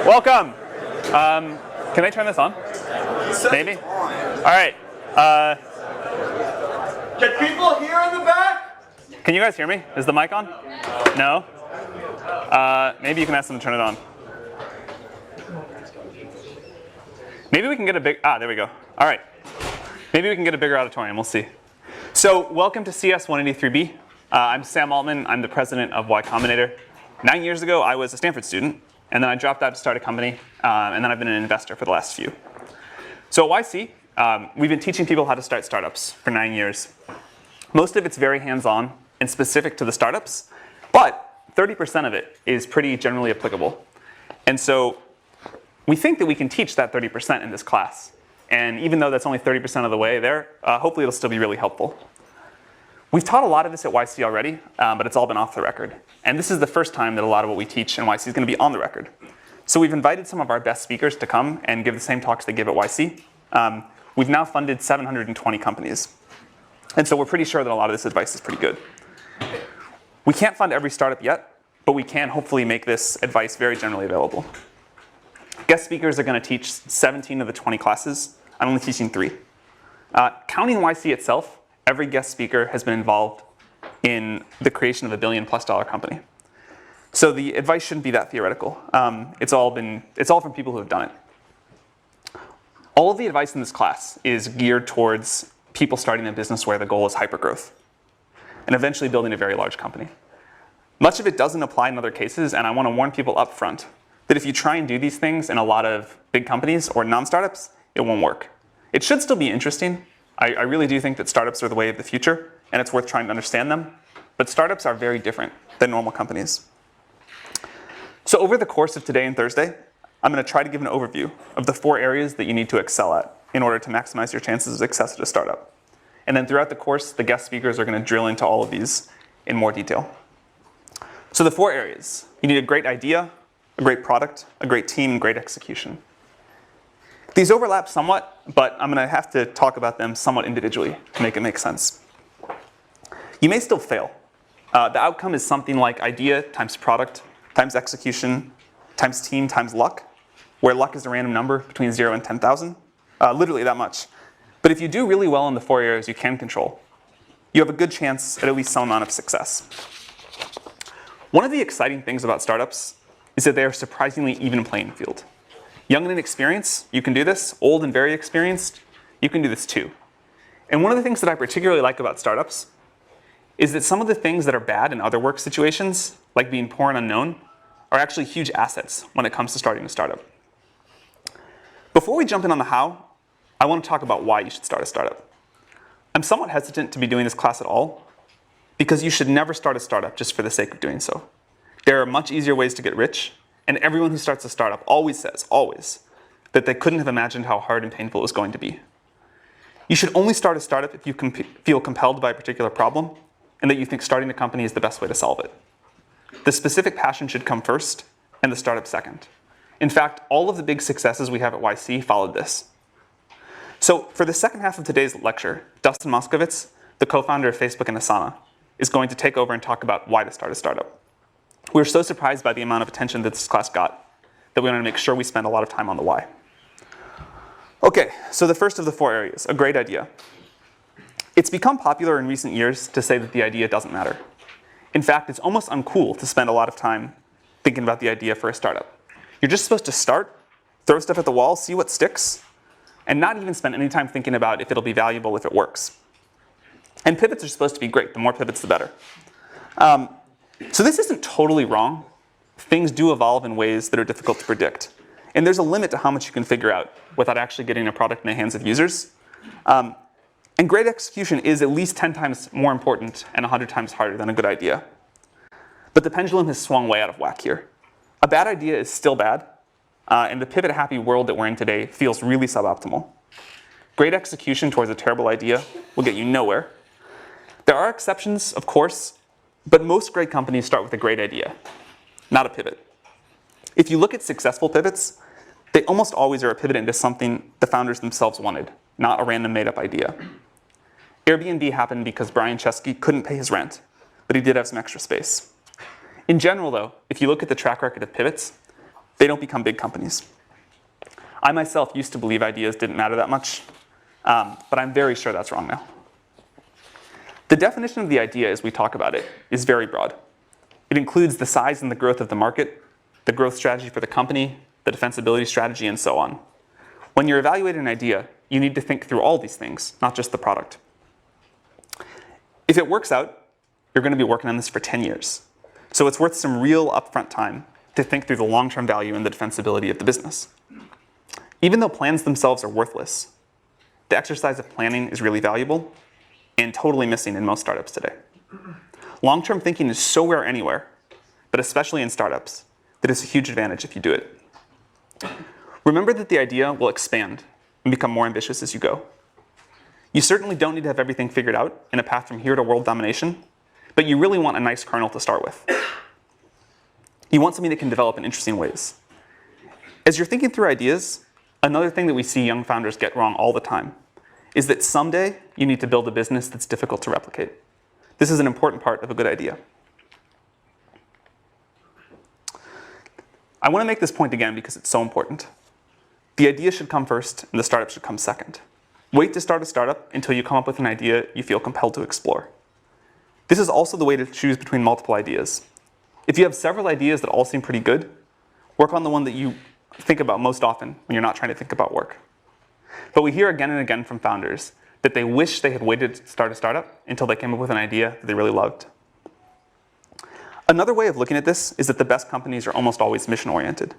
Welcome. Can I turn this on? Maybe? All right. Can people hear in the back? Can you guys hear me? Is the mic on? No? Maybe you can ask them to turn it on. Maybe we can get a big, there we go. All right. Maybe we can get a bigger auditorium, we'll see. So welcome to CS 183B. I'm Sam Altman, I'm the president of Y Combinator. 9 years ago, I was a Stanford student, and then I dropped out to start a company, and then I've been an investor for the last few. So at YC, we've been teaching people how to start startups for 9 years. Most of it's very hands-on and specific to the startups, but 30% of it is pretty generally applicable. And so we think that we can teach that 30% in this class. And even though that's only 30% of the way there, hopefully it'll still be really helpful. We've taught a lot of this at YC already, but it's all been off the record. And this is the first time that a lot of what we teach in YC is going to be on the record. So we've invited some of our best speakers to come and give the same talks they give at YC. We've now funded 720 companies. And so we're pretty sure that a lot of this advice is pretty good. We can't fund every startup yet, but we can hopefully make this advice very generally available. Guest speakers are going to teach 17 of the 20 classes. I'm only teaching 3. Counting YC itself, every guest speaker has been involved in the creation of a $1 billion+ company. So the advice shouldn't be that theoretical. It's all from people who have done it. All of the advice in this class is geared towards people starting a business where the goal is hypergrowth and eventually building a very large company. Much of it doesn't apply in other cases, and I want to warn people up front that if you try and do these things in a lot of big companies or non-startups, it won't work. It should still be interesting. I really do think that startups are the way of the future, and it's worth trying to understand them. But startups are very different than normal companies. So over the course of today and Thursday, I'm going to try to give an overview of the 4 areas that you need to excel at in order to maximize your chances of success at a startup. And then throughout the course, the guest speakers are going to drill into all of these in more detail. So the 4 areas. You need a great idea, a great product, a great team, and great execution. These overlap somewhat, but I'm going to have to talk about them somewhat individually to make it make sense. You may still fail. The outcome is something like idea times product times execution times team times luck, where luck is a random number between 0 and 10,000, literally that much. But if you do really well in the 4 areas you can control, you have a good chance at least some amount of success. One of the exciting things about startups is that they are surprisingly even playing field. Young and inexperienced, you can do this. Old and very experienced, you can do this too. And one of the things that I particularly like about startups is that some of the things that are bad in other work situations, like being poor and unknown, are actually huge assets when it comes to starting a startup. Before we jump in on the how, I want to talk about why you should start a startup. I'm somewhat hesitant to be doing this class at all, because you should never start a startup just for the sake of doing so. There are much easier ways to get rich, and everyone who starts a startup always says, that they couldn't have imagined how hard and painful it was going to be. You should only start a startup if you feel compelled by a particular problem, and that you think starting a company is the best way to solve it. The specific passion should come first, and the startup second. In fact, all of the big successes we have at YC followed this. So for the second half of today's lecture, Dustin Moskovitz, the co-founder of Facebook and Asana, is going to take over and talk about why to start a startup. We were so surprised by the amount of attention that this class got that we wanted to make sure we spend a lot of time on the why. Okay, so the first of the 4 areas, a great idea. It's become popular in recent years to say that the idea doesn't matter. In fact, it's almost uncool to spend a lot of time thinking about the idea for a startup. You're just supposed to start, throw stuff at the wall, see what sticks, and not even spend any time thinking about if it'll be valuable if it works. And pivots are supposed to be great. The more pivots, the better. So this isn't totally wrong. Things do evolve in ways that are difficult to predict. And there's a limit to how much you can figure out without actually getting a product in the hands of users. And great execution is at least 10 times more important and 100 times harder than a good idea. But the pendulum has swung way out of whack here. A bad idea is still bad, and the pivot-happy world that we're in today feels really suboptimal. Great execution towards a terrible idea will get you nowhere. There are exceptions, of course, but most great companies start with a great idea, not a pivot. If you look at successful pivots, they almost always are a pivot into something the founders themselves wanted, not a random made-up idea. Airbnb happened because Brian Chesky couldn't pay his rent, but he did have some extra space. In general, though, if you look at the track record of pivots, They don't become big companies. I myself used to believe ideas didn't matter that much, but I'm very sure that's wrong now. The definition of the idea as we talk about it is very broad. It includes the size and the growth of the market, the growth strategy for the company, the defensibility strategy, and so on. When you're evaluating an idea, you need to think through all these things, not just the product. If it works out, you're going to be working on this for 10 years. So it's worth some real upfront time to think through the long-term value and the defensibility of the business. Even though plans themselves are worthless, the exercise of planning is really valuable and totally missing in most startups today. Long-term thinking is so rare anywhere, but especially in startups, that it's a huge advantage if you do it. Remember that the idea will expand and become more ambitious as you go. You certainly don't need to have everything figured out in a path from here to world domination, but you really want a nice kernel to start with. You want something that can develop in interesting ways. As you're thinking through ideas, another thing that we see young founders get wrong all the time is that someday you need to build a business that's difficult to replicate. This is an important part of a good idea. I want to make this point again because it's so important. The idea should come first and the startup should come second. Wait to start a startup until you come up with an idea you feel compelled to explore. This is also the way to choose between multiple ideas. If you have several ideas that all seem pretty good, work on the one that you think about most often when you're not trying to think about work. But we hear again and again from founders that they wish they had waited to start a startup until they came up with an idea that they really loved. Another way of looking at this is that the best companies are almost always mission-oriented.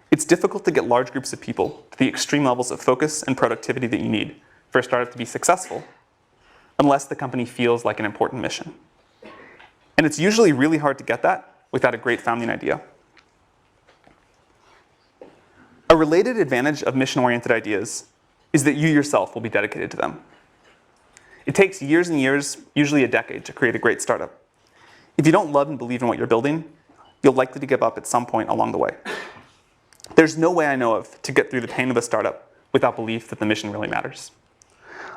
It's difficult to get large groups of people to the extreme levels of focus and productivity that you need for a startup to be successful, unless the company feels like an important mission. And it's usually really hard to get that without a great founding idea. A related advantage of mission-oriented ideas is that you yourself will be dedicated to them. It takes years and years, usually a decade, to create a great startup. If you don't love and believe in what you're building, you'll likely to give up at some point along the way. There's no way I know of to get through the pain of a startup without belief that the mission really matters.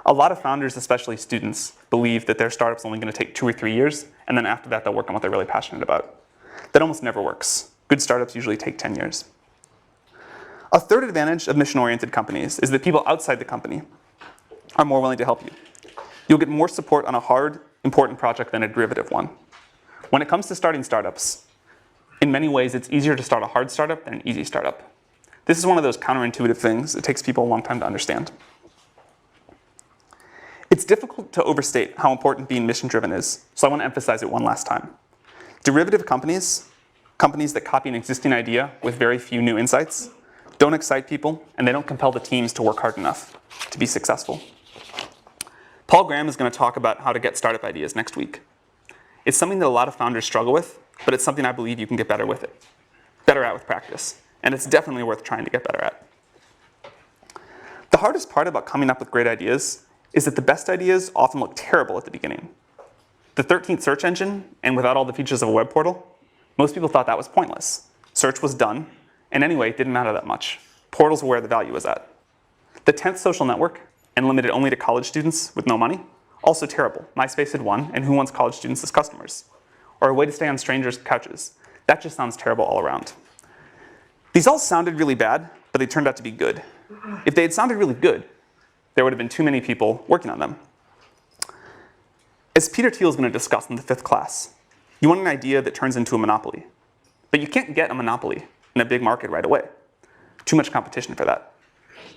A lot of founders, especially students, believe that their startup's only going to take 2 or 3 years, and then after that they'll work on what they're really passionate about. That almost never works. Good startups usually take 10 years. A third advantage of mission-oriented companies is that people outside the company are more willing to help you. You'll get more support on a hard, important project than a derivative one. When it comes to starting startups, in many ways it's easier to start a hard startup than an easy startup. This is one of those counterintuitive things that takes people a long time to understand. It's difficult to overstate how important being mission-driven is, so I want to emphasize it one last time. Derivative companies, companies that copy an existing idea with very few new insights, don't excite people, and they don't compel the teams to work hard enough to be successful. Paul Graham is going to talk about how to get startup ideas next week. It's something that a lot of founders struggle with, but it's something I believe you can get better at with practice, and it's definitely worth trying to get better at. The hardest part about coming up with great ideas is that the best ideas often look terrible at the beginning. The 13th search engine, and without all the features of a web portal, most people thought that was pointless. Search was done, and anyway, it didn't matter that much. Portals were where the value was at. The 10th social network, and limited only to college students with no money, also terrible. MySpace had won, and who wants college students as customers? Or a way to stay on strangers' couches. That just sounds terrible all around. These all sounded really bad, but they turned out to be good. If they had sounded really good, there would have been too many people working on them. As Peter Thiel is going to discuss in the 5th class, you want an idea that turns into a monopoly. But you can't get a monopoly in a big market right away. Too much competition for that.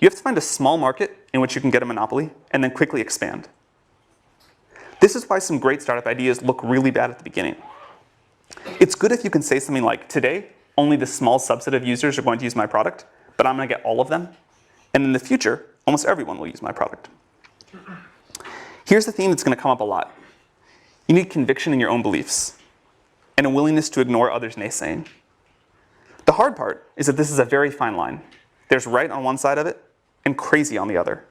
You have to find a small market in which you can get a monopoly and then quickly expand. This is why some great startup ideas look really bad at the beginning. It's good if you can say something like, today, only this small subset of users are going to use my product, but I'm going to get all of them. And in the future, almost everyone will use my product. Here's the theme that's going to come up a lot. You need conviction in your own beliefs and a willingness to ignore others' naysaying. The hard part is that this is a very fine line. There's right on one side of it and crazy on the other.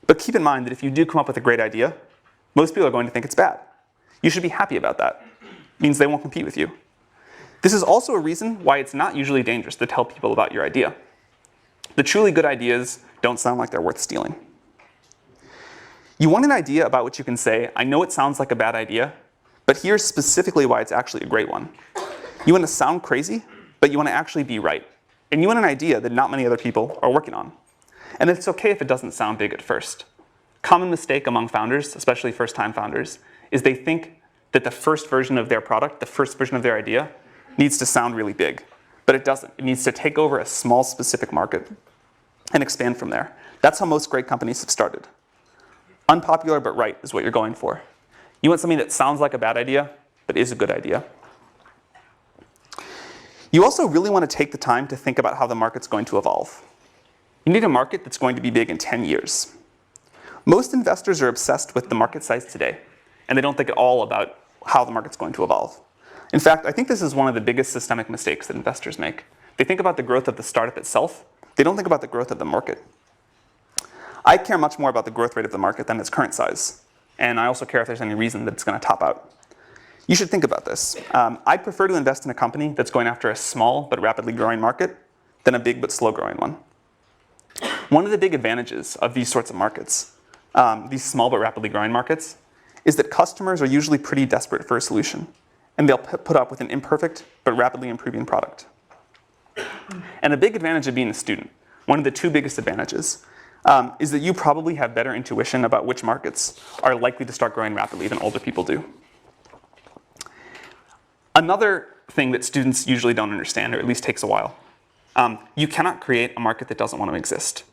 But keep in mind that if you do come up with a great idea, most people are going to think it's bad. You should be happy about that. It means they won't compete with you. This is also a reason why it's not usually dangerous to tell people about your idea. The truly good ideas don't sound like they're worth stealing. You want an idea about which you can say, I know it sounds like a bad idea, but here's specifically why it's actually a great one. You want to sound crazy, but you want to actually be right. And you want an idea that not many other people are working on. And it's okay if it doesn't sound big at first. Common mistake among founders, especially first-time founders, is they think that the first version of their product, the first version of their idea, needs to sound really big. But it doesn't. It needs to take over a small specific market and expand from there. That's how most great companies have started. Unpopular but right is what you're going for. You want something that sounds like a bad idea, but is a good idea. You also really want to take the time to think about how the market's going to evolve. You need a market that's going to be big in 10 years. Most investors are obsessed with the market size today, and they don't think at all about how the market's going to evolve. In fact, I think this is one of the biggest systemic mistakes that investors make. They think about the growth of the startup itself. They don't think about the growth of the market. I care much more about the growth rate of the market than its current size. And I also care if there's any reason that it's going to top out. You should think about this. I'd prefer to invest in a company that's going after a small but rapidly growing market than a big but slow growing one. One of the big advantages of these sorts of markets, these small but rapidly growing markets, is that customers are usually pretty desperate for a solution. And they'll put up with an imperfect but rapidly improving product. And a big advantage of being a student, one of the two biggest advantages, is that you probably have better intuition about which markets are likely to start growing rapidly than older people do. Another thing that students usually don't understand, or at least takes a while, you cannot create a market that doesn't want to exist.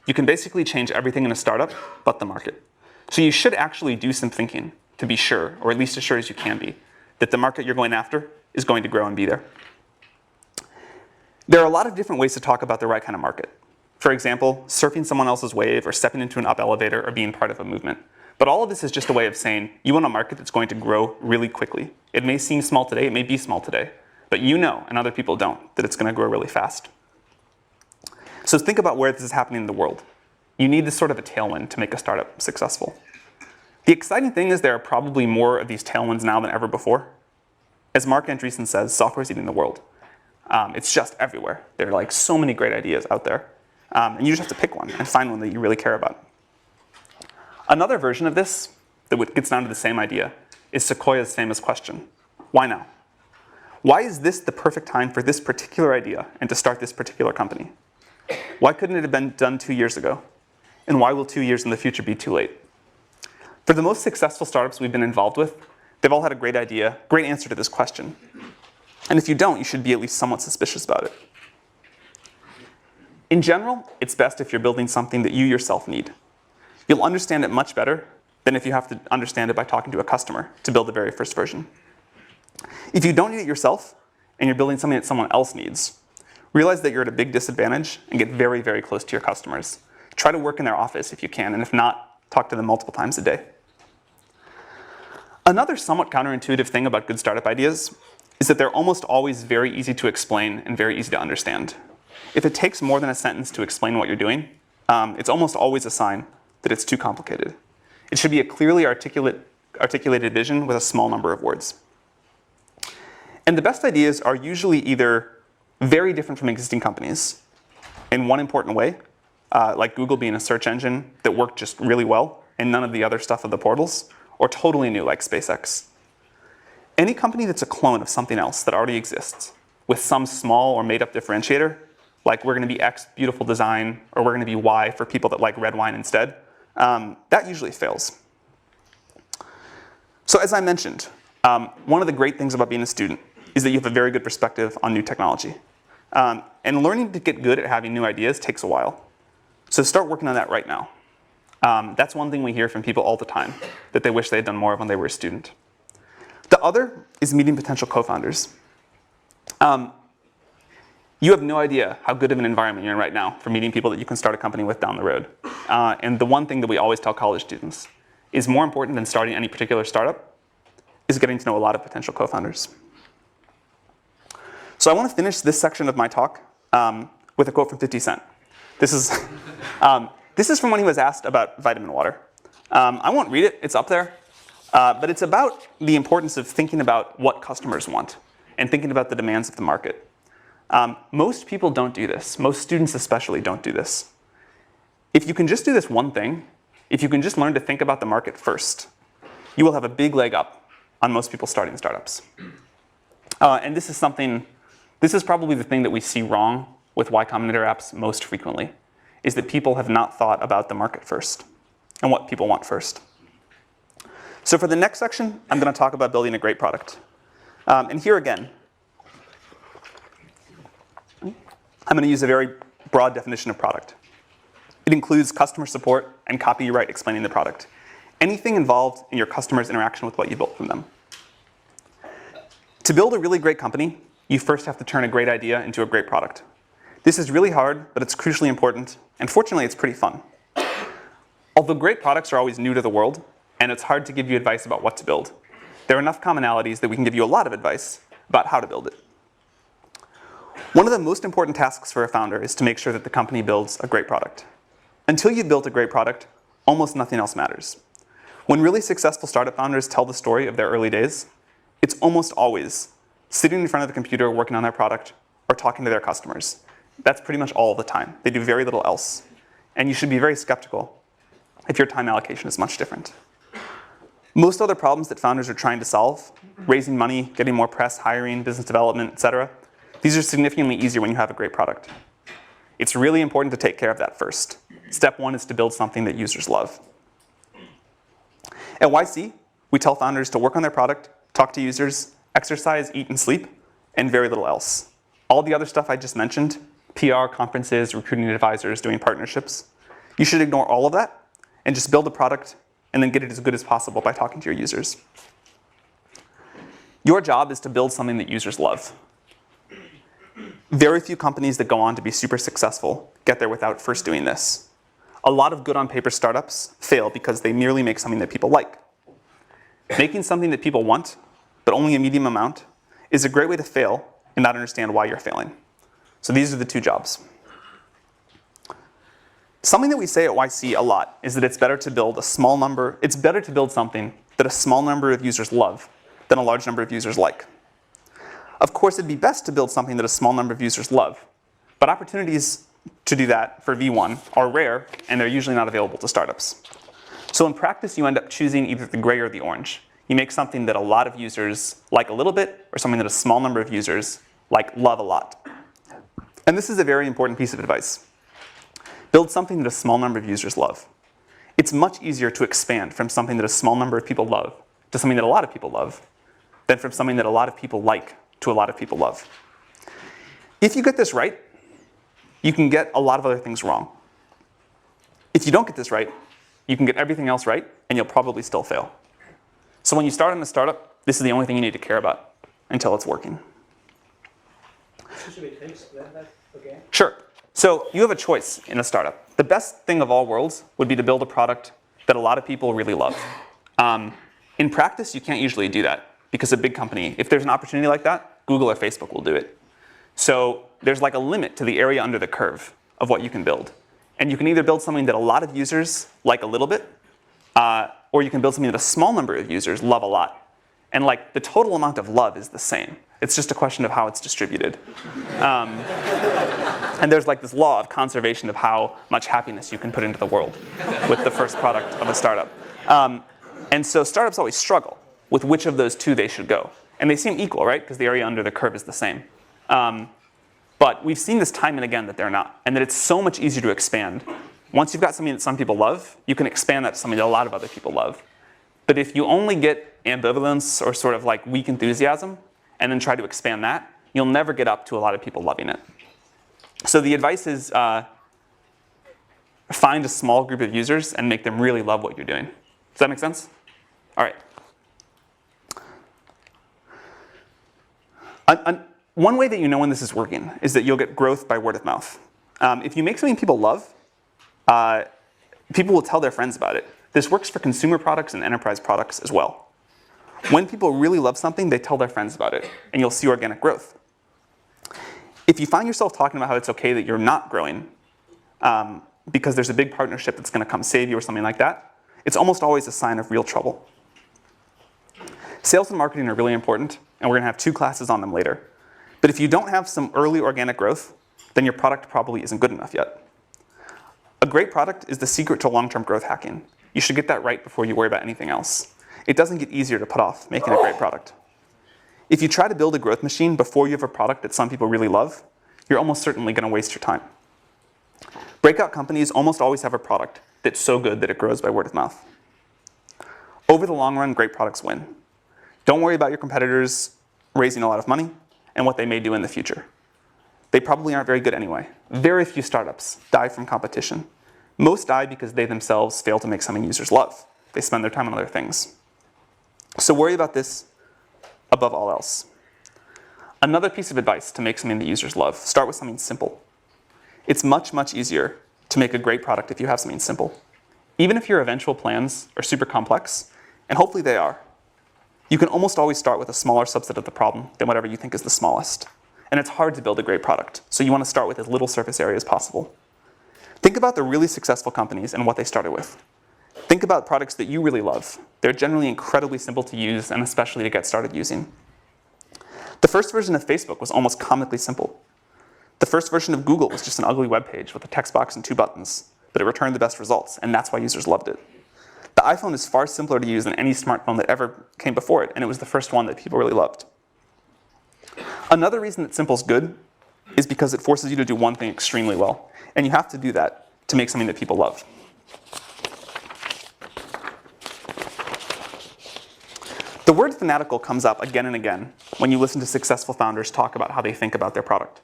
You can basically change everything in a startup but the market. So you should actually do some thinking to be sure, or at least as sure as you can be, that the market you're going after is going to grow and be there. There are a lot of different ways to talk about the right kind of market. For example, surfing someone else's wave, or stepping into an up elevator, or being part of a movement. But all of this is just a way of saying you want a market that's going to grow really quickly. It may seem small today, it may be small today, but you know, and other people don't, that it's going to grow really fast. So think about where this is happening in the world. You need this sort of a tailwind to make a startup successful. The exciting thing is there are probably more of these tailwinds now than ever before. As Mark Andreessen says, software's eating the world. It's just everywhere. There are like so many great ideas out there. And you just have to pick one and find one that you really care about. Another version of this that gets down to the same idea is Sequoia's famous question: why now? Why is this the perfect time for this particular idea and to start this particular company? Why couldn't it have been done 2 years ago? And why will 2 years in the future be too late? For the most successful startups we've been involved with, they've all had a great idea, great answer to this question. And if you don't, you should be at least somewhat suspicious about it. In general, it's best if you're building something that you yourself need. You'll understand it much better than if you have to understand it by talking to a customer to build the very first version. If you don't need it yourself, and you're building something that someone else needs, realize that you're at a big disadvantage and get very, very close to your customers. Try to work in their office if you can, and if not, talk to them multiple times a day. Another somewhat counterintuitive thing about good startup ideas is that they're almost always very easy to explain and very easy to understand. If it takes more than a sentence to explain what you're doing, it's almost always a sign that it's too complicated. It should be a clearly articulated vision with a small number of words. And the best ideas are usually either very different from existing companies in one important way, like Google being a search engine that worked just really well and none of the other stuff of the portals, or totally new like SpaceX. Any company that's a clone of something else that already exists with some small or made up differentiator, like we're going to be X beautiful design, or we're going to be Y for people that like red wine instead, that usually fails. So as I mentioned, one of the great things about being a student is that you have a very good perspective on new technology. And learning to get good at having new ideas takes a while. So start working on that right now. That's one thing we hear from people all the time, that they wish they had done more of when they were a student. The other is meeting potential co-founders. You have no idea how good of an environment you're in right now for meeting people that you can start a company with down the road. And the one thing that we always tell college students is more important than starting any particular startup is getting to know a lot of potential co-founders. So I want to finish this section of my talk with a quote from 50 Cent. This is from when he was asked about vitamin water. I won't read it, it's up there. But it's about the importance of thinking about what customers want and thinking about the demands of the market. Most people don't do this. Most students especially don't do this. If you can just do this one thing, if you can just learn to think about the market first, you will have a big leg up on most people starting startups. And this is something This is probably the thing that we see wrong with Y Combinator apps most frequently, is that people have not thought about the market first and what people want first. So for the next section, I'm going to talk about building a great product. And here again, I'm going to use a very broad definition of product. It includes customer support and copyright explaining the product. Anything involved in your customer's interaction with what you built from them. To build a really great company, you first have to turn a great idea into a great product. This is really hard, but it's crucially important, and fortunately, it's pretty fun. Although great products are always new to the world, and it's hard to give you advice about what to build, there are enough commonalities that we can give you a lot of advice about how to build it. One of the most important tasks for a founder is to make sure that the company builds a great product. Until you've built a great product, almost nothing else matters. When really successful startup founders tell the story of their early days, it's almost always sitting in front of the computer working on their product or talking to their customers. That's pretty much all the time. They do very little else. And you should be very skeptical if your time allocation is much different. Most other problems that founders are trying to solve, raising money, getting more press, hiring, business development, etc., these are significantly easier when you have a great product. It's really important to take care of that first. Step one is to build something that users love. At YC, we tell founders to work on their product, talk to users, exercise, eat, and sleep, and very little else. All the other stuff I just mentioned, PR, conferences, recruiting advisors, doing partnerships, you should ignore all of that and just build a product and then get it as good as possible by talking to your users. Your job is to build something that users love. Very few companies that go on to be super successful get there without first doing this. A lot of good on paper startups fail because they merely make something that people like. Making something that people want, but only a medium amount, is a great way to fail and not understand why you're failing. So these are the two jobs. Something that we say at YC a lot is that it's better to build something that a small number of users love than a large number of users like. Of course, it'd be best to build something that a small number of users love, but opportunities to do that for V1 are rare, and they're usually not available to startups. So in practice, you end up choosing either the gray or the orange. You make something that a lot of users like a little bit, or something that a small number of users love a lot. And this is a very important piece of advice. Build something that a small number of users love. It's much easier to expand from something that a small number of people love to something that a lot of people love than from something that a lot of people like to a lot of people love. If you get this right, you can get a lot of other things wrong. If you don't get this right, you can get everything else right, and you'll probably still fail. So when you start in a startup, this is the only thing you need to care about until it's working. Should we explain that again? Sure. So you have a choice in a startup. The best thing of all worlds would be to build a product that a lot of people really love. In practice, you can't usually do that because a big company, if there's an opportunity like that, Google or Facebook will do it. So there's a limit to the area under the curve of what you can build. And you can either build something that a lot of users like a little bit, or you can build something that a small number of users love a lot. And the total amount of love is the same. It's just a question of how it's distributed. And there's this law of conservation of how much happiness you can put into the world with the first product of a startup. And so startups always struggle with which of those two they should go. And they seem equal, right? Because the area under the curve is the same. But we've seen this time and again that they're not, and that it's so much easier to expand. Once you've got something that some people love, you can expand that to something that a lot of other people love. But if you only get ambivalence or sort of weak enthusiasm, and then try to expand that, you'll never get up to a lot of people loving it. So the advice is find a small group of users and make them really love what you're doing. Does that make sense? All right. One way that you know when this is working is that you'll get growth by word of mouth. If you make something people love, people will tell their friends about it. This works for consumer products and enterprise products as well. When people really love something, they tell their friends about it, and you'll see organic growth. If you find yourself talking about how it's okay that you're not growing because there's a big partnership that's going to come save you or something like that, it's almost always a sign of real trouble. Sales and marketing are really important, and we're going to have 2 classes on them later. But if you don't have some early organic growth, then your product probably isn't good enough yet. A great product is the secret to long-term growth hacking. You should get that right before you worry about anything else. It doesn't get easier to put off making a great product. If you try to build a growth machine before you have a product that some people really love, you're almost certainly going to waste your time. Breakout companies almost always have a product that's so good that it grows by word of mouth. Over the long run, great products win. Don't worry about your competitors raising a lot of money and what they may do in the future. They probably aren't very good anyway. Very few startups die from competition. Most die because they themselves fail to make something users love. They spend their time on other things. So worry about this above all else. Another piece of advice to make something that users love, start with something simple. It's much, much easier to make a great product if you have something simple. Even if your eventual plans are super complex, and hopefully they are, you can almost always start with a smaller subset of the problem than whatever you think is the smallest. And it's hard to build a great product, so you want to start with as little surface area as possible. Think about the really successful companies and what they started with. Think about products that you really love. They're generally incredibly simple to use and especially to get started using. The first version of Facebook was almost comically simple. The first version of Google was just an ugly web page with a text box and 2 buttons, but it returned the best results, and that's why users loved it. The iPhone is far simpler to use than any smartphone that ever came before it, and it was the first one that people really loved. Another reason that simple is good is because it forces you to do one thing extremely well, and you have to do that to make something that people love. The word fanatical comes up again and again when you listen to successful founders talk about how they think about their product.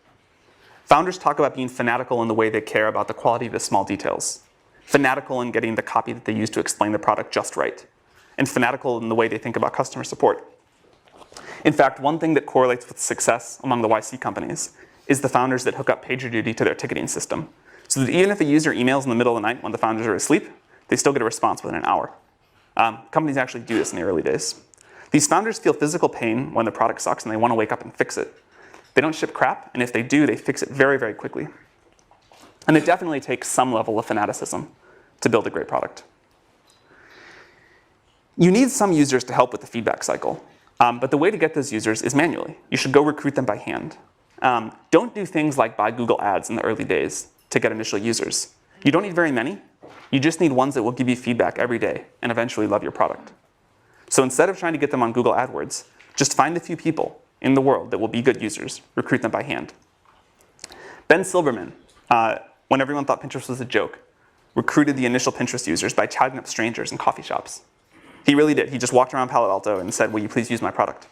Founders talk about being fanatical in the way they care about the quality of the small details, fanatical in getting the copy that they use to explain the product just right, and fanatical in the way they think about customer support. In fact, one thing that correlates with success among the YC companies is the founders that hook up PagerDuty to their ticketing system, so that even if a user emails in the middle of the night when the founders are asleep, they still get a response within an hour. Companies actually do this in the early days. These founders feel physical pain when the product sucks and they want to wake up and fix it. They don't ship crap, and if they do, they fix it very, very quickly. And it definitely takes some level of fanaticism to build a great product. You need some users to help with the feedback cycle, but the way to get those users is manually. You should go recruit them by hand. Don't do things like buy Google Ads in the early days to get initial users. You don't need very many. You just need ones that will give you feedback every day and eventually love your product. So instead of trying to get them on Google AdWords, just find a few people in the world that will be good users, recruit them by hand. Ben Silverman, when everyone thought Pinterest was a joke, recruited the initial Pinterest users by chatting up strangers in coffee shops. He really did. He just walked around Palo Alto and said, will you please use my product?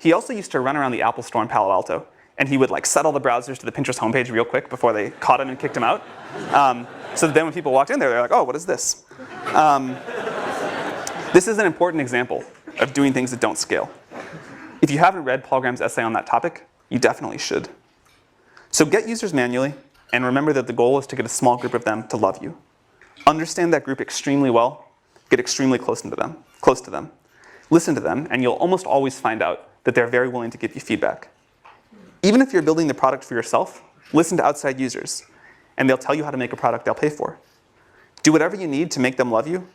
He also used to run around the Apple store in Palo Alto, and he would set all the browsers to the Pinterest homepage real quick before they caught him and kicked him out. So that then when people walked in there, they're like, oh, what is this? This is an important example of doing things that don't scale. If you haven't read Paul Graham's essay on that topic, you definitely should. So get users manually, and remember that the goal is to get a small group of them to love you. Understand that group extremely well, get extremely close to them. Listen to them, and you'll almost always find out that they're very willing to give you feedback. Even if you're building the product for yourself, listen to outside users, and they'll tell you how to make a product they'll pay for. Do whatever you need to make them love you,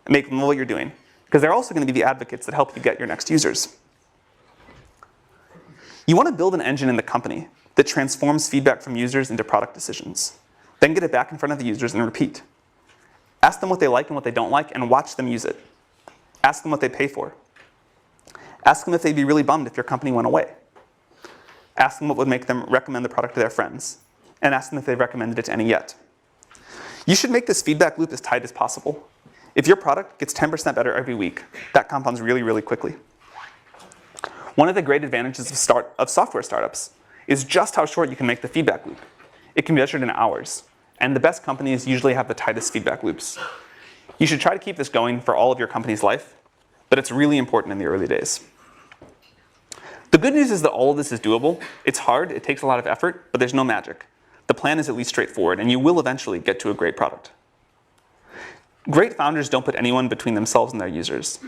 make them know what you're doing, because they're also going to be the advocates that help you get your next users. You want to build an engine in the company that transforms feedback from users into product decisions. Then get it back in front of the users and repeat. Ask them what they like and what they don't like, and watch them use it. Ask them what they pay for. Ask them if they'd be really bummed if your company went away. Ask them what would make them recommend the product to their friends, and ask them if they've recommended it to any yet. You should make this feedback loop as tight as possible. If your product gets 10% better every week, that compounds really, really quickly. One of the great advantages of software startups is just how short you can make the feedback loop. It can be measured in hours, and the best companies usually have the tightest feedback loops. You should try to keep this going for all of your company's life, but it's really important in the early days. The good news is that all of this is doable. It's hard, it takes a lot of effort, but there's no magic. The plan is at least straightforward, and you will eventually get to a great product. Great founders don't put anyone between themselves and their users.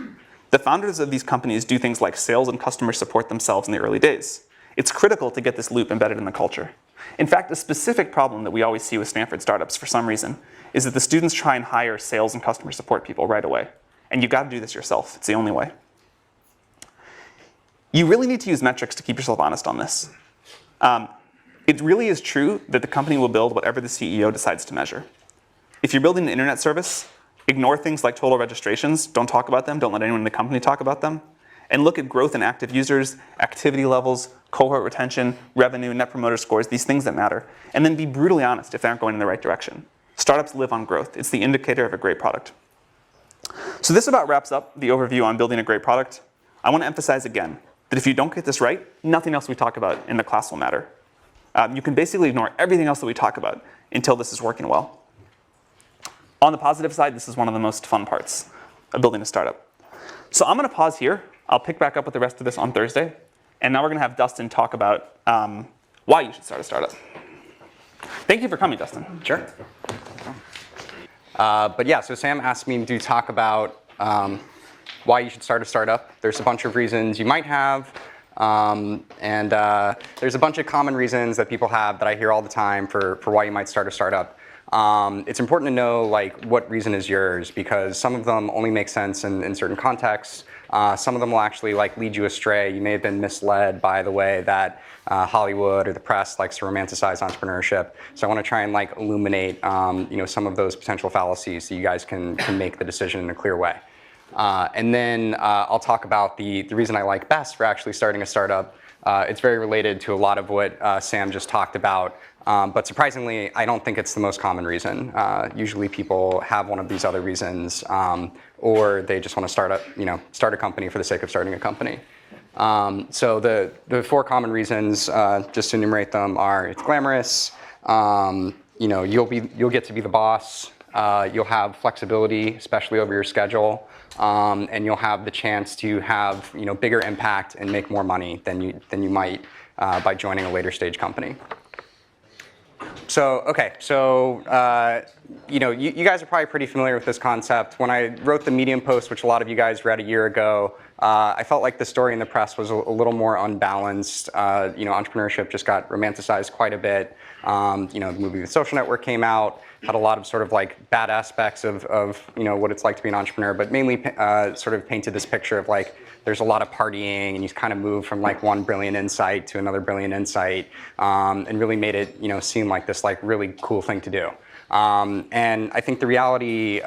The founders of these companies do things like sales and customer support themselves in the early days. It's critical to get this loop embedded in the culture. In fact, a specific problem that we always see with Stanford startups for some reason is that the students try and hire sales and customer support people right away. And you've got to do this yourself. It's the only way. You really need to use metrics to keep yourself honest on this. It really is true that the company will build whatever the CEO decides to measure. If you're building an internet service, ignore things like total registrations. Don't talk about them. Don't let anyone in the company talk about them. and look at growth in active users, activity levels, cohort retention, revenue, net promoter scores, these things that matter, and then be brutally honest if they aren't going in the right direction. Startups live on growth. It's the indicator of a great product. So this about wraps up the overview on building a great product. I want to emphasize again that if you don't get this right, nothing else we talk about in the class will matter. You can basically ignore everything else that we talk about until this is working well. On the positive side, this is one of the most fun parts of building a startup. So I'm going to pause here. I'll pick back up with the rest of this on Thursday. And now we're going to have Dustin talk about why you should start a startup. Thank you for coming, Dustin. Sure. But yeah, so Sam asked me to talk about why you should start a startup. There's a bunch of reasons you might have. And there's a bunch of common reasons that people have that I hear all the time for why you might start a startup. It's important to know like what reason is yours, because some of them only make sense in certain contexts. Some of them will actually like lead you astray. You may have been misled by the way that Hollywood or the press likes to romanticize entrepreneurship. So I want to try and like illuminate some of those potential fallacies so you guys can make the decision in a clear way. And then I'll talk about the reason I like best for actually starting a startup. It's very related to a lot of what Sam just talked about. But surprisingly, I don't think it's the most common reason. Usually people have one of these other reasons, or they just want to start a company for the sake of starting a company. So the four common reasons, just to enumerate them, are it's glamorous, you'll get to be the boss, you'll have flexibility, especially over your schedule, and you'll have the chance to have bigger impact and make more money than you might by joining a later stage company. So, okay, you guys are probably pretty familiar with this concept. When I wrote the Medium post, which a lot of you guys read a year ago, I felt like the story in the press was a little more unbalanced. Entrepreneurship just got romanticized quite a bit. The movie The Social Network came out, had a lot of sort of like bad aspects of what it's like to be an entrepreneur, but mainly sort of painted this picture of like there's a lot of partying and you kind of move from like one brilliant insight to another brilliant insight, and really made it seem like this like really cool thing to do. And I think the reality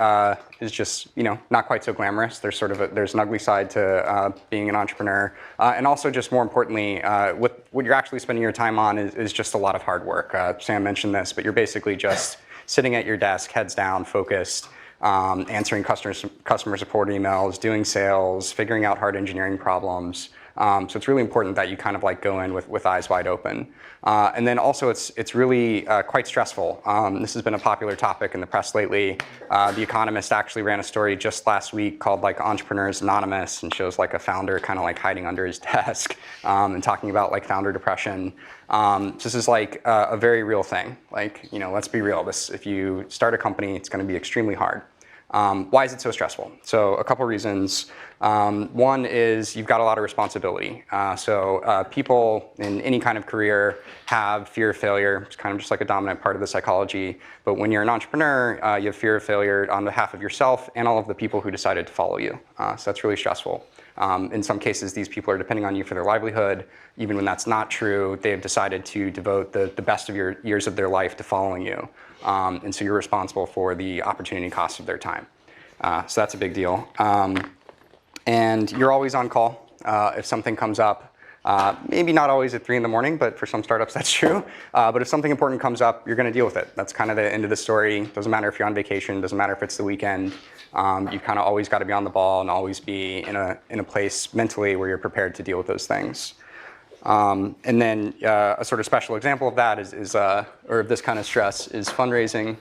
is just not quite so glamorous. There's an ugly side to being an entrepreneur, and also just more importantly, what you're actually spending your time on is just a lot of hard work. Sam mentioned this, but you're basically just sitting at your desk, heads down, focused, answering customer support emails, doing sales, figuring out hard engineering problems. So it's really important that you kind of like go in with eyes wide open. And then also it's really quite stressful. This has been a popular topic in the press lately. The Economist actually ran a story just last week called like Entrepreneurs Anonymous, and shows like a founder kind of like hiding under his desk and talking about like founder depression. So this is like a very real thing. Like, let's be real. If you start a company, it's going to be extremely hard. Why is it so stressful? So a couple reasons. One is you've got a lot of responsibility. So people in any kind of career have fear of failure. It's kind of just like a dominant part of the psychology. But when you're an entrepreneur, you have fear of failure on behalf of yourself and all of the people who decided to follow you. So that's really stressful. In some cases, these people are depending on you for their livelihood. Even when that's not true, they have decided to devote the best of your years of their life to following you. And so you're responsible for the opportunity cost of their time. So that's a big deal. And you're always on call if something comes up. Maybe not always at 3 in the morning, but for some startups that's true. But if something important comes up, you're going to deal with it. That's kind of the end of the story. Doesn't matter if you're on vacation, doesn't matter if it's the weekend. You kind of always got to be on the ball and always be in a place mentally where you're prepared to deal with those things. And then a sort of special example of that or of this kind of stress is fundraising.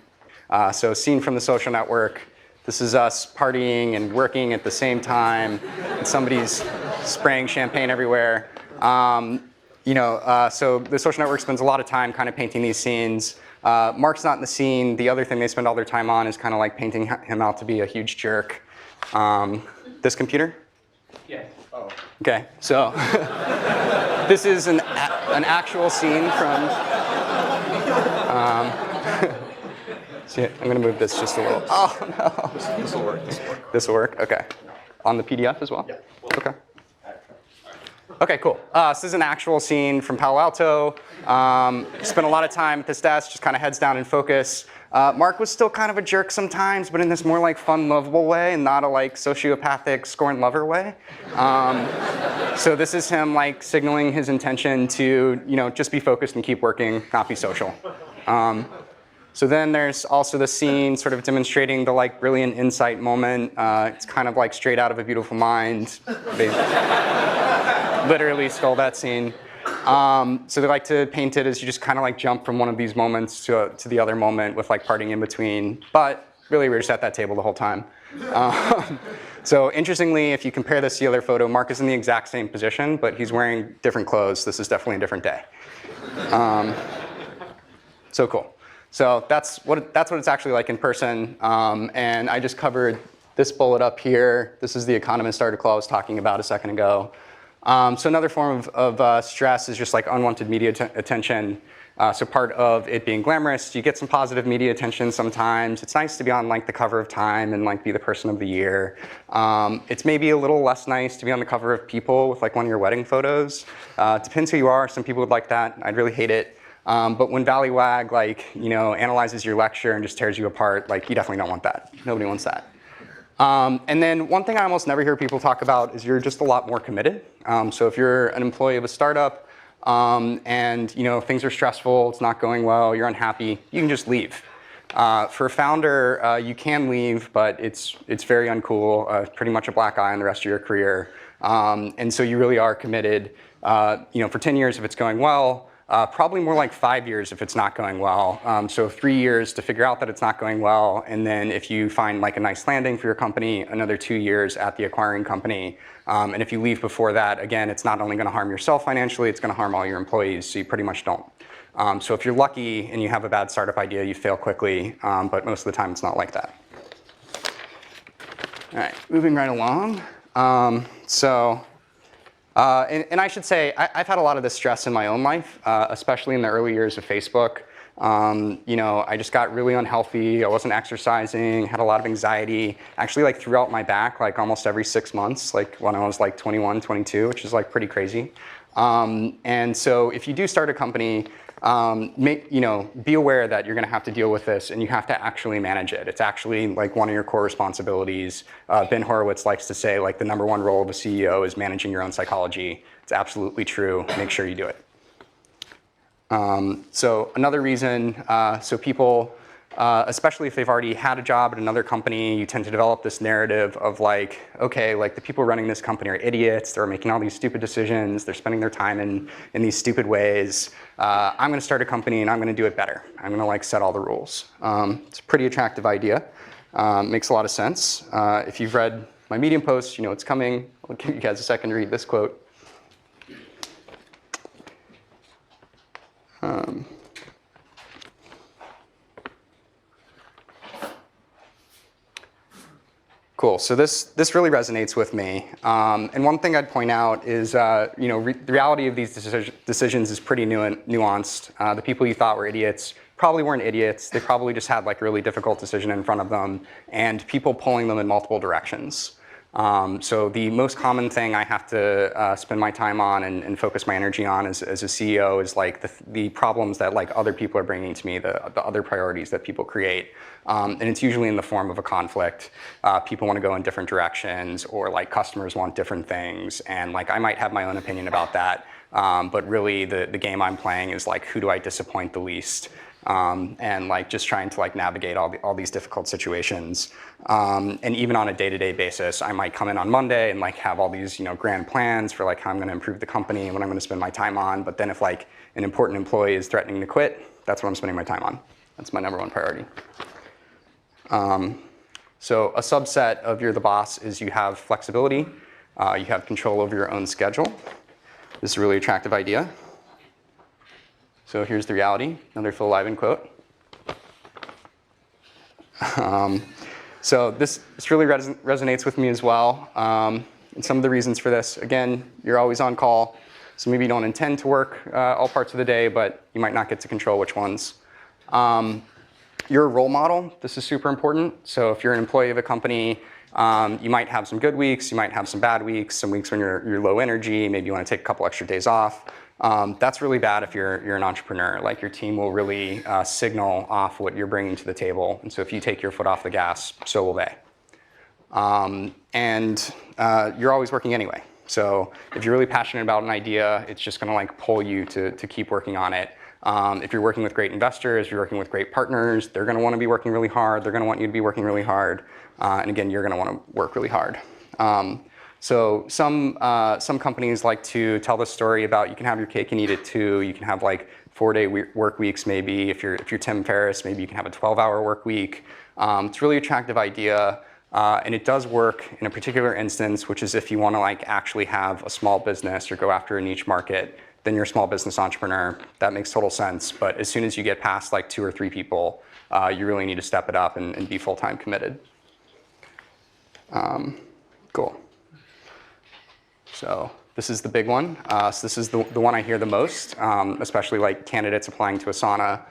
So scene from The Social Network. This is us partying and working at the same time, and somebody's spraying champagne everywhere. So The Social Network spends a lot of time kind of painting these scenes. Mark's not in the scene. The other thing they spend all their time on is kind of like painting him out to be a huge jerk. This computer? Yeah. Oh. Okay, so this is an actual scene from. See, I'm going to move this just a little. Oh no. This will work. This will work. Okay. On the PDF as well? Yeah. Okay. Okay, cool. So this is an actual scene from Palo Alto. Spent a lot of time at this desk, just kind of heads down and focus. Mark was still kind of a jerk sometimes, but in this more like fun, lovable way, and not a like sociopathic scorn lover way. So this is him like signaling his intention to just be focused and keep working, not be social. So then there's also the scene sort of demonstrating the like brilliant insight moment. It's kind of like straight out of A Beautiful Mind. They literally stole that scene. So they like to paint it as you just kind of like jump from one of these moments to the other moment with like parting in between. But really, we're just at that table the whole time. So interestingly, if you compare this to the other photo, Mark is in the exact same position, but he's wearing different clothes. This is definitely a different day. So cool. So that's what it's actually like in person. And I just covered this bullet up here. This is the Economist article I was talking about a second ago. So another form of stress is just like unwanted media attention. So part of it being glamorous, you get some positive media attention sometimes. It's nice to be on like the cover of Time and like be the person of the year. It's maybe a little less nice to be on the cover of People with like one of your wedding photos. Depends who you are. Some people would like that. I'd really hate it. But when Valleywag like analyzes your lecture and just tears you apart, like you definitely don't want that. Nobody wants that. And then one thing I almost never hear people talk about is you're just a lot more committed. So if you're an employee of a startup and things are stressful, it's not going well, you're unhappy, you can just leave. For a founder, you can leave, but it's very uncool. Pretty much a black eye on the rest of your career. And so you really are committed. For 10 years if it's going well. Probably more like 5 years if it's not going well. So 3 years to figure out that it's not going well, and then if you find like a nice landing for your company, another 2 years at the acquiring company. And if you leave before that, again, it's not only going to harm yourself financially, it's going to harm all your employees, so you pretty much don't. So if you're lucky and you have a bad startup idea, you fail quickly, but most of the time it's not like that. All right, moving right along. And I should say, I've had a lot of this stress in my own life, especially in the early years of Facebook. I just got really unhealthy. I wasn't exercising, had a lot of anxiety, actually like threw out my back like almost every 6 months, like when I was like 21, 22, which is like pretty crazy. And so if you do start a company, be aware that you're going to have to deal with this and you have to actually manage it. It's actually like one of your core responsibilities. Ben Horowitz likes to say like the #1 role of a CEO is managing your own psychology. It's absolutely true. Make sure you do it. So another reason, people, especially if they've already had a job at another company, you tend to develop this narrative of like, okay, like the people running this company are idiots. They're making all these stupid decisions. They're spending their time in these stupid ways. I'm going to start a company and I'm going to do it better. I'm going to like set all the rules. It's a pretty attractive idea. Makes a lot of sense. If you've read my Medium post, you know it's coming. I'll give you guys a second to read this quote. Cool. So this really resonates with me. And one thing I'd point out is, the reality of these decisions is pretty nuanced. The people you thought were idiots probably weren't idiots. They probably just had like a really difficult decision in front of them, and people pulling them in multiple directions. So the most common thing I have to spend my time on and focus my energy on as a CEO is like the problems that like other people are bringing to me, the other priorities that people create. And it's usually in the form of a conflict. People want to go in different directions, or like customers want different things. And like I might have my own opinion about that. But really the game I'm playing is like, who do I disappoint the least? And like just trying to like navigate all these difficult situations. And even on a day-to-day basis, I might come in on Monday and like have all these grand plans for like how I'm going to improve the company and what I'm going to spend my time on. But then if like an important employee is threatening to quit, that's what I'm spending my time on. That's my #1 priority. So a subset of you're the boss is you have flexibility. You have control over your own schedule. This is a really attractive idea. So here's the reality, another Phil Liven quote. So this really resonates with me as well. And some of the reasons for this, again, you're always on call. So maybe you don't intend to work all parts of the day, but you might not get to control which ones. You're a role model. This is super important. So if you're an employee of a company, You might have some good weeks, you might have some bad weeks, some weeks when you're low energy, maybe you want to take a couple extra days off. That's really bad if you're an entrepreneur. Like your team will really signal off what you're bringing to the table. And so if you take your foot off the gas, so will they. You're always working anyway. So if you're really passionate about an idea, it's just going to like pull you to keep working on it. If you're working with great investors, you're working with great partners, they're going to want to be working really hard. They're going to want you to be working really hard. And again, you're going to want to work really hard. So some companies like to tell the story about you can have your cake and eat it too. You can have like 4-day work weeks maybe. If you're Tim Ferriss, maybe you can have a 12-hour work week. It's a really attractive idea. And it does work in a particular instance, which is if you want to like actually have a small business or go after a niche market, then you're a small business entrepreneur. That makes total sense. But as soon as you get past like 2 or 3 people, you really need to step it up and be full-time committed. Cool. So this is the big one. So this is the one I hear the most, especially like candidates applying to Asana.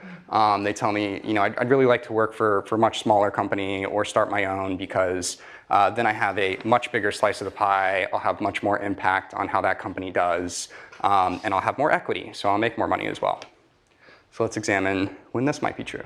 They tell me, you know, I'd really like to work for a much smaller company or start my own because then I have a much bigger slice of the pie. I'll have much more impact on how that company does, and I'll have more equity, so I'll make more money as well. So let's examine when this might be true.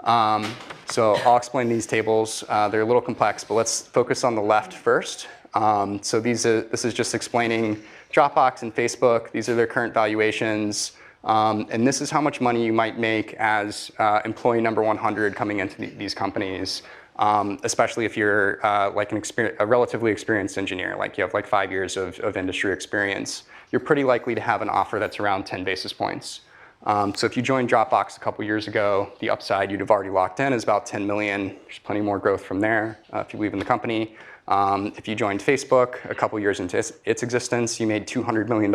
So I'll explain these tables. They're a little complex, but let's focus on the left first. So this is just explaining Dropbox and Facebook. These are their current valuations. And this is how much money you might make as employee number 100 coming into these companies, especially if you're like a relatively experienced engineer, like you have like 5 years of industry experience. You're pretty likely to have an offer that's around 10 basis points. So if you joined Dropbox a couple years ago, the upside you'd have already locked in is about 10 million. There's plenty more growth from there if you believe in the company. If you joined Facebook a couple years into its existence, you made $200 million.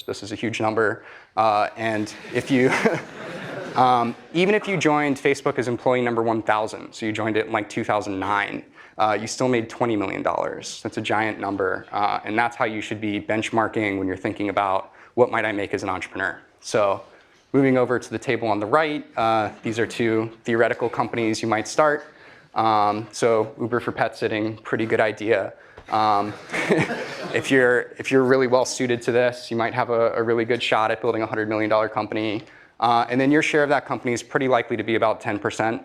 This is a huge number. And if you, even if you joined Facebook as employee number 1,000, so you joined it in like 2009, you still made $20 million. That's a giant number. And that's how you should be benchmarking when you're thinking about what might I make as an entrepreneur. So moving over to the table on the right, these are 2 theoretical companies you might start. So Uber for pet sitting, pretty good idea. If you're really well suited to this, you might have a really good shot at building a $100 million company. And then your share of that company is pretty likely to be about 10%.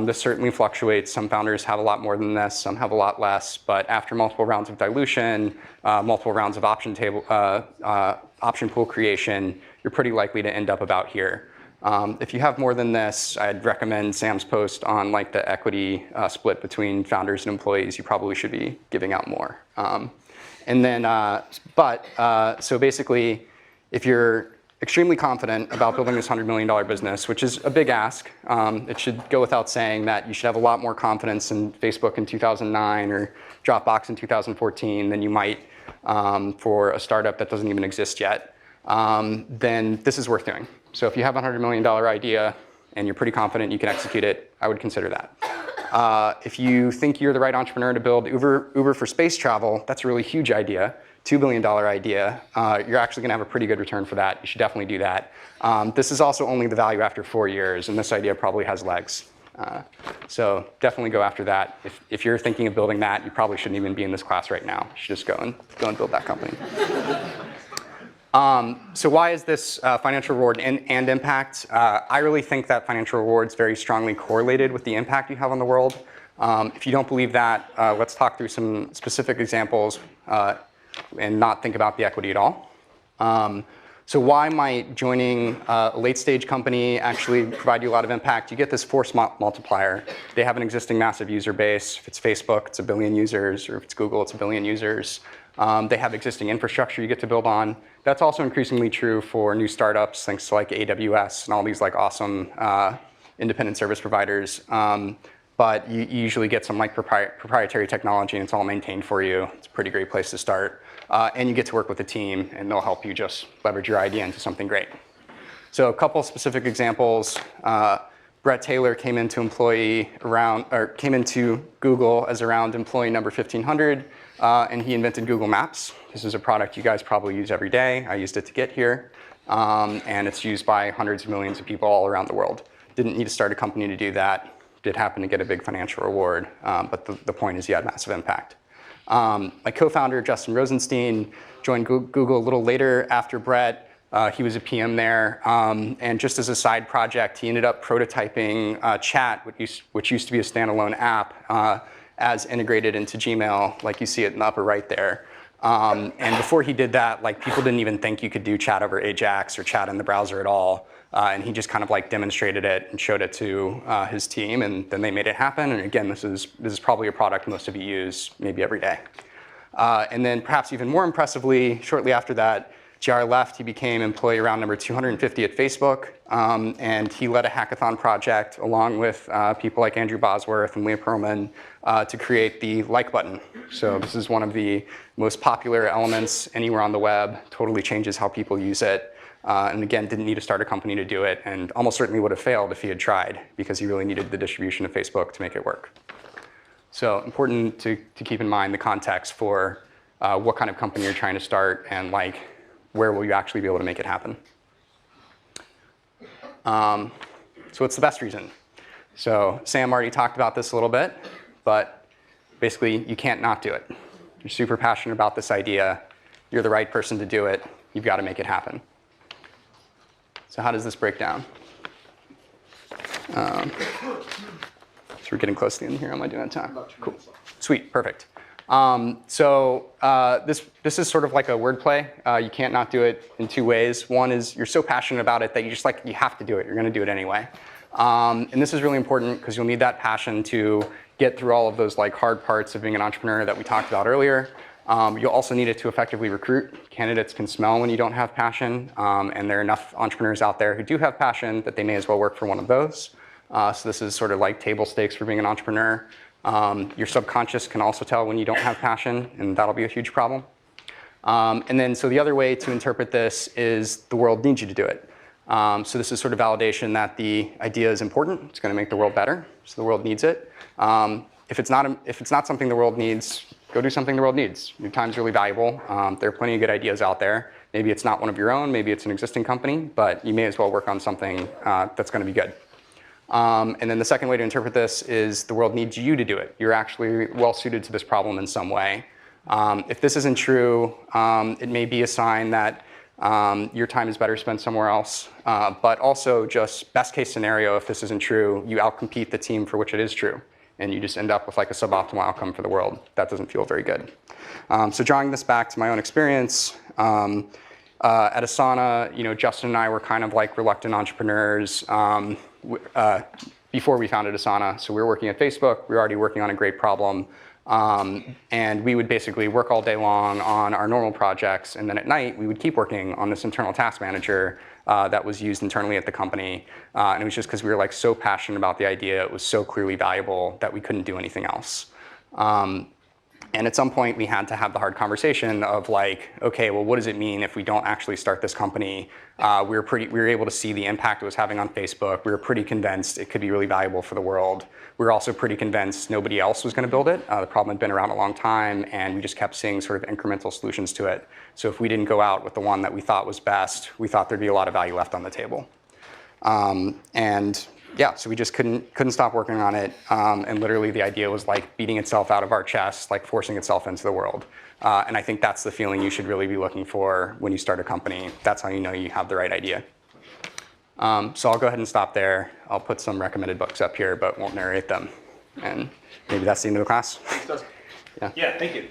This certainly fluctuates. Some founders have a lot more than this, some have a lot less. But after multiple rounds of dilution, multiple rounds of option pool creation, you're pretty likely to end up about here. If you have more than this, I'd recommend Sam's post on like the equity split between founders and employees. You probably should be giving out more. So basically, if you're extremely confident about building this $100 million business, which is a big ask, it should go without saying that you should have a lot more confidence in Facebook in 2009 or Dropbox in 2014 than you might for a startup that doesn't even exist yet. Then this is worth doing. So if you have a $100 million idea and you're pretty confident you can execute it, I would consider that. If you think you're the right entrepreneur to build Uber for space travel, that's a really huge idea, $2 billion idea. You're actually going to have a pretty good return for that. You should definitely do that. This is also only the value after 4 years, and this idea probably has legs. So definitely go after that. If you're thinking of building that, you probably shouldn't even be in this class right now. You should just go and build that company. So why is this financial reward and impact? I really think that financial reward is very strongly correlated with the impact you have on the world. If you don't believe that, let's talk through some specific examples and not think about the equity at all. So why might joining a late-stage company actually provide you a lot of impact? You get this force multiplier. They have an existing massive user base. If it's Facebook, it's 1 billion users, or if it's Google, it's 1 billion users. They have existing infrastructure you get to build on. That's also increasingly true for new startups, thanks to like AWS and all these like awesome independent service providers. But you usually get some like proprietary technology and it's all maintained for you. It's a pretty great place to start. And you get to work with a team and they'll help you just leverage your idea into something great. So a couple specific examples. Brett Taylor came into Google as around employee number 1,500, and he invented Google Maps. This is a product you guys probably use every day. I used it to get here, and it's used by hundreds of millions of people all around the world. Didn't need to start a company to do that. did happen to get a big financial reward, but the point is he had massive impact. My co-founder, Justin Rosenstein, joined Google a little later after Brett. He was a PM there, and just as a side project, he ended up prototyping Chat, which used to be a standalone app, as integrated into Gmail, like you see it in the upper right there. And before he did that, like people didn't even think you could do chat over Ajax or chat in the browser at all. And he just kind of like demonstrated it and showed it to his team, and then they made it happen. And again, this is probably a product most of you use maybe every day. And then perhaps even more impressively, shortly after that, JR left. He became employee round number 250 at Facebook, and he led a hackathon project along with people like Andrew Bosworth and Leah Pearlman to create the like button. So this is one of the most popular elements anywhere on the web, totally changes how people use it. And again, didn't need to start a company to do it, and almost certainly would have failed if he had tried, because he really needed the distribution of Facebook to make it work. So important to keep in mind the context for what kind of company you're trying to start, and like where will you actually be able to make it happen. So what's the best reason? So Sam already talked about this a little bit, but basically you can't not do it. You're super passionate about this idea. You're the right person to do it. You've got to make it happen. So how does this break down? So we're getting close to the end here. Am I doing time? Cool. Sweet, perfect. This is sort of like a wordplay. You can't not do it in two ways. One is you're so passionate about it that you have to do it. You're going to do it anyway. And this is really important because you'll need that passion to get through all of those like hard parts of being an entrepreneur that we talked about earlier. You'll also need it to effectively recruit. Candidates can smell when you don't have passion, and there are enough entrepreneurs out there who do have passion that they may as well work for one of those. So this is sort of like table stakes for being an entrepreneur. Your subconscious can also tell when you don't have passion, and that'll be a huge problem. And then, so the other way to interpret this is the world needs you to do it. So this is sort of validation that the idea is important. It's going to make the world better, so the world needs it. If it's not something the world needs, go do something the world needs. Your time's really valuable. There are plenty of good ideas out there. Maybe it's not one of your own, maybe it's an existing company, but you may as well work on something that's going to be good. And then the second way to interpret this is the world needs you to do it. You're actually well suited to this problem in some way. If this isn't true, it may be a sign that your time is better spent somewhere else. But also just best case scenario, if this isn't true, you outcompete the team for which it is true. And you just end up with like a suboptimal outcome for the world. That doesn't feel very good. So drawing this back to my own experience, at Asana, Justin and I were kind of like reluctant entrepreneurs before we founded Asana. So we were working at Facebook. We were already working on a great problem. And we would basically work all day long on our normal projects. And then at night, we would keep working on this internal task manager that was used internally at the company. And it was just because we were like so passionate about the idea. It was so clearly valuable that we couldn't do anything else. And at some point, we had to have the hard conversation of like, okay, well, what does it mean if we don't actually start this company? We were able to see the impact it was having on Facebook. We were pretty convinced it could be really valuable for the world. We were also pretty convinced nobody else was going to build it. The problem had been around a long time, and we just kept seeing sort of incremental solutions to it. So if we didn't go out with the one that we thought was best, we thought there'd be a lot of value left on the table. And yeah, so we just couldn't stop working on it. And literally the idea was like beating itself out of our chest, like forcing itself into the world. And I think that's the feeling you should really be looking for when you start a company. That's how you know you have the right idea. So I'll go ahead and stop there. I'll put some recommended books up here, but won't narrate them. And maybe that's the end of the class. Yeah, thank you.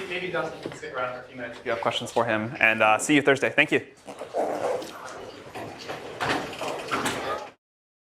Maybe Dustin can stick around for a few minutes if you have questions for him. And see you Thursday. Thank you.